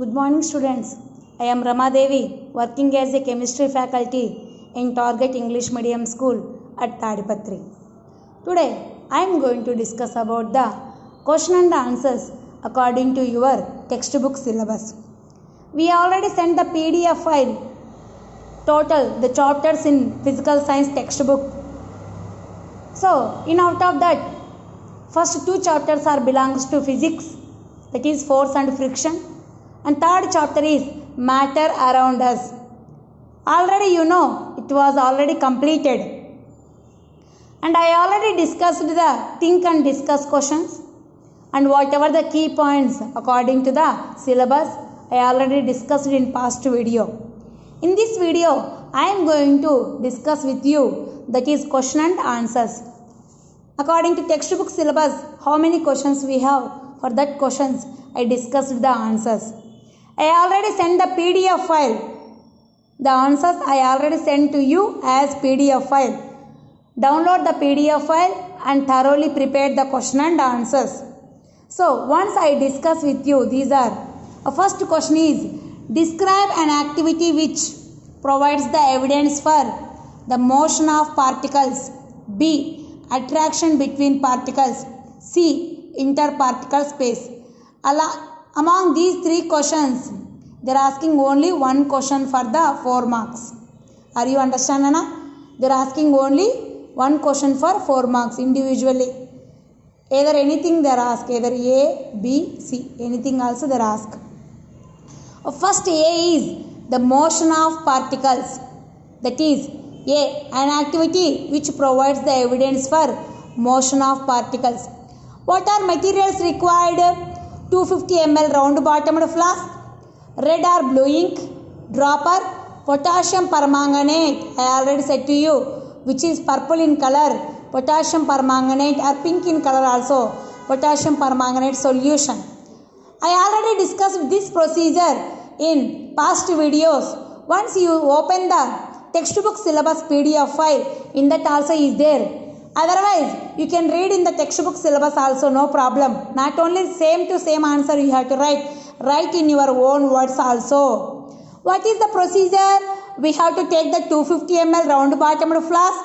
Good morning students. I am Rama Devi, working as a chemistry faculty in Target English Medium School at Tadipatri. Today I am going to discuss about the question and answers according to your textbook syllabus. We already sent the PDF file total the chapters in physical science textbook. So in out of that, first two chapters are belongs to physics, that is force and friction, and third chapter is matter around us. Already you know it was already completed, and I already discussed the think and discuss questions and whatever the key points according to the syllabus I already discussed in past video. In this video I am going to discuss with you, that is question and answers. According to textbook syllabus, how many questions we have, for that questions I discussed the answers. I already sent the PDF file. The answers I already sent to you as PDF file. Download the PDF file and thoroughly prepare the question and answers. So once I discuss with you, these are, first question is, describe an activity which provides the evidence for the motion of particles. B. Attraction between particles. C. Interparticle space. Among these three questions, they are asking only one question for the 4 marks. Are you understand, Anna? They are asking only one question for 4 marks individually. Either anything they are asked, either A, B, C, anything also they are asked. First A is the motion of particles. That is A, an activity which provides the evidence for motion of particles. What are materials required? 250 ml round bottomed flask, red or blue ink, dropper, potassium permanganate, I already said to you, which is purple in color, potassium permanganate, or pink in color also, potassium permanganate solution. I already discussed this procedure in past videos. Once you open the textbook syllabus PDF file, in that also is there. Otherwise, you can read in the textbook syllabus also, no problem. Not only same to same answer you have to write in your own words also. What is the procedure? We have to take the 250 ml round bottomed flask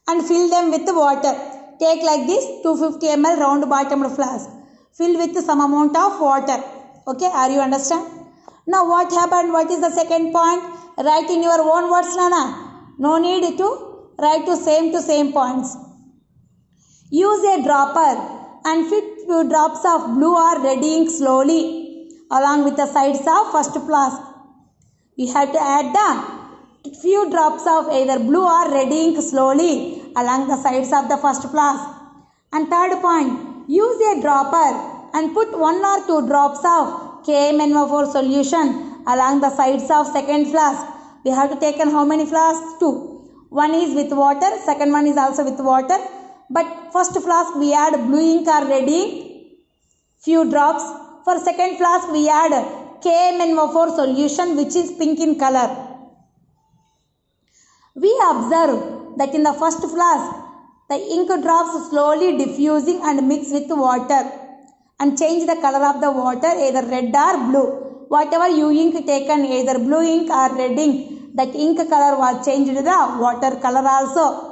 and fill them with water. Take like this 250 ml round bottomed flask. Fill with some amount of water. Okay, are you understand? Now what happened? What is the second point? Write in your own words, Nana. No need to write to same points. Use a dropper and fit few drops of blue or red ink slowly along with the sides of first flask. You have to add the few drops of either blue or red ink slowly along the sides of the first flask. And third point, use a dropper and put 1 or 2 drops of KMnO4 solution along the sides of second flask. We have to take how many flasks? 2. One is with water, second one is also with water. But first flask we add blue ink or red ink, few drops. For second flask we add KMnO4 solution, which is pink in color. We observe that in the first flask, the ink drops slowly diffusing and mix with water and change the color of the water, either red or blue. Whatever you ink taken, either blue ink or red ink, that ink color was changed to the water color also.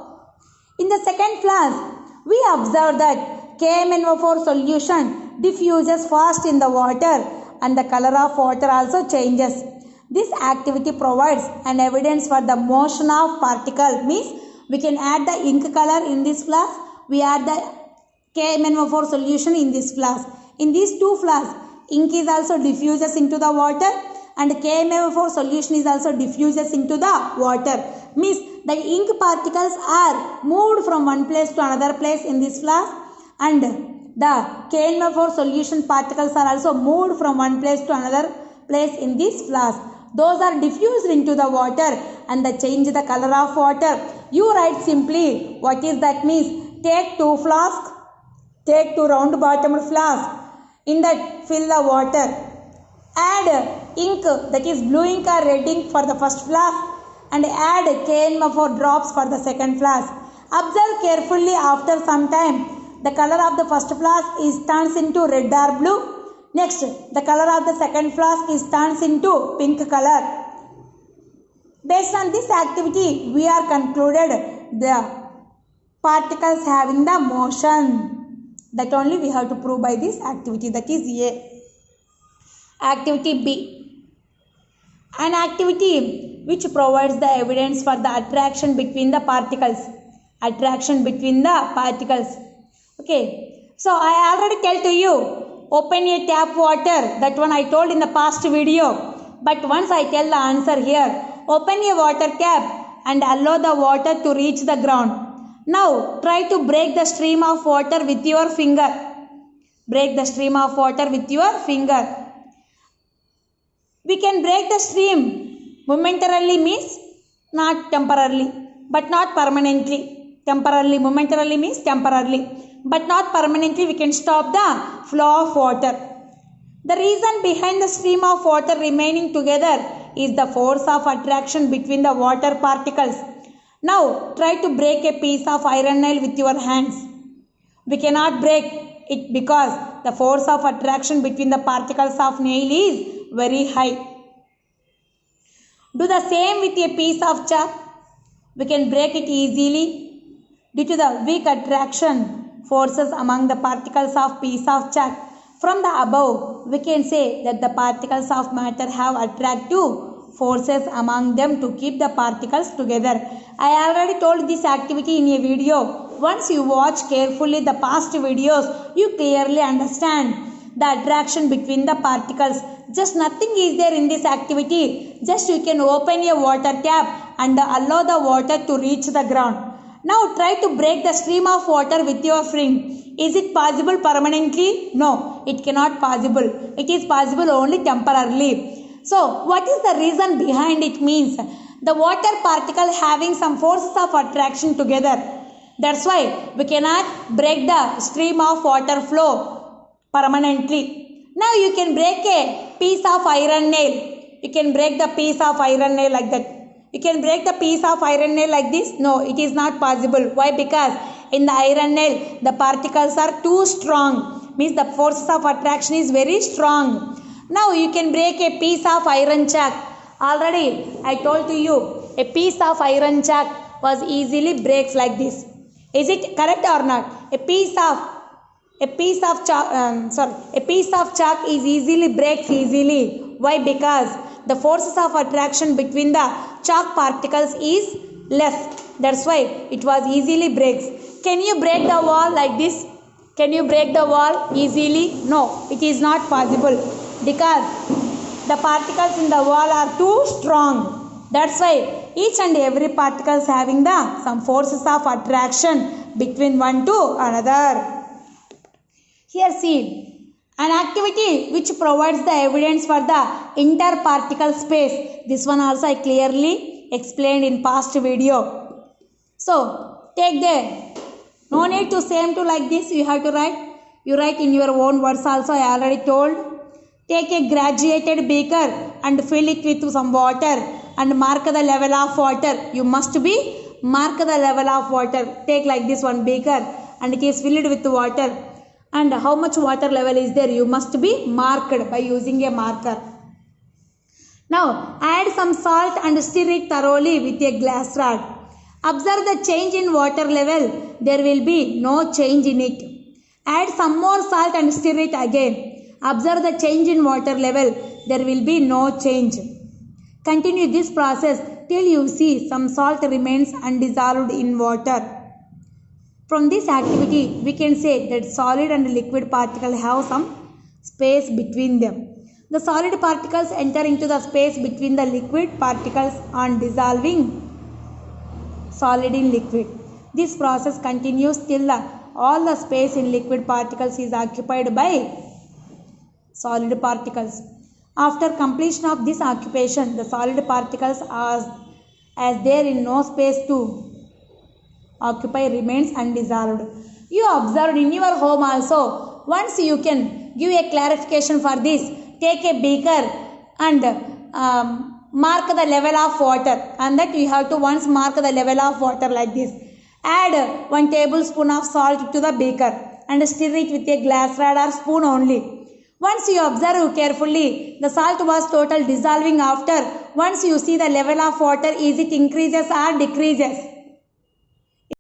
In the second flask, we observe that KMnO4 solution diffuses fast in the water and the color of water also changes. This activity provides an evidence for the motion of particle. Means we can add the ink color in this flask, we add the KMnO4 solution in this flask. In these two flasks, ink is also diffuses into the water and KMnO4 solution is also diffuses into the water. Means the ink particles are moved from one place to another place in this flask, and the KMnO4 solution particles are also moved from one place to another place in this flask. Those are diffused into the water and they change the color of water. You write simply what is that means. Take 2 flasks, take 2 round bottomed flasks, in that fill the water. Add ink, that is blue ink or red ink for the first flask, and add KMnO4 drops for the second flask. Observe carefully. After some time, the color of the first flask turns into red or blue. Next, the color of the second flask is turns into pink color. Based on this activity, we are concluded the particles having the motion. That only we have to prove by this activity. That is A. Activity B. An activity which provides the evidence for the attraction between the particles. Attraction between the particles. Okay. So I already tell to you, open a tap water. That one I told in the past video. But once I tell the answer here. Open a water tap and allow the water to reach the ground. Now try to break the stream of water with your finger. Break the stream of water with your finger. We can break the stream momentarily means not temporarily, but not permanently. Temporarily, momentarily means temporarily, but not permanently. We can stop the flow of water. The reason behind the stream of water remaining together is the force of attraction between the water particles. Now try to break a piece of iron nail with your hands. We cannot break it because the force of attraction between the particles of nail is very high. Do the same with a piece of chalk. We can break it easily due to the weak attraction forces among the particles of piece of chalk. From the above, we can say that the particles of matter have attractive forces among them to keep the particles together. I already told this activity in a video. Once you watch carefully the past videos, you clearly understand the attraction between the particles. Just nothing is there in this activity. Just you can open a water tap and allow the water to reach the ground. Now try to break the stream of water with your finger. Is it possible permanently? No, it cannot possible. It is possible only temporarily. So what is the reason behind it means? The water particle having some forces of attraction together. That's why we cannot break the stream of water flow permanently. Now you can break a piece of iron nail. You can break the piece of iron nail like that. You can break the piece of iron nail like this? No, it is not possible. Why? Because in the iron nail, the particles are too strong. Means the forces of attraction is very strong. Now you can break a piece of iron chalk. Already I told to you, a piece of iron chalk was easily breaks like this. Is it correct or not? A piece of chalk is easily breaks easily. Why? Because the forces of attraction between the chalk particles is less. That's why it was easily breaks. Can you break the wall like this? Can you break the wall easily? No, it is not possible because the particles in the wall are too strong. That's why each and every particle is having some forces of attraction between one to another. Here see, an activity which provides the evidence for the interparticle space. This one also I clearly explained in past video. So take there. No need to same to like this. You have to write. You write in your own words also. I already told. Take a graduated beaker and fill it with some water and mark the level of water. You must be mark the level of water. Take like this one beaker and it is filled with water. And how much water level is there? You must be marked by using a marker. Now add some salt and stir it thoroughly with a glass rod. Observe the change in water level. There will be no change in it. Add some more salt and stir it again. Observe the change in water level. There will be no change. Continue this process till you see some salt remains undissolved in water. From this activity, we can say that solid and liquid particles have some space between them. The solid particles enter into the space between the liquid particles on dissolving solid in liquid. This process continues till all the space in liquid particles is occupied by solid particles. After completion of this occupation, the solid particles as there in no space to occupy remains undissolved. You observed in your home also. Once you can give a clarification for this. Take a beaker and mark the level of water, and that you have to once mark the level of water like this. Add 1 tablespoon of salt to the beaker and stir it with a glass rod or spoon only. Once you observe carefully, the salt was total dissolving after. Once you see the level of water, is it increases or decreases?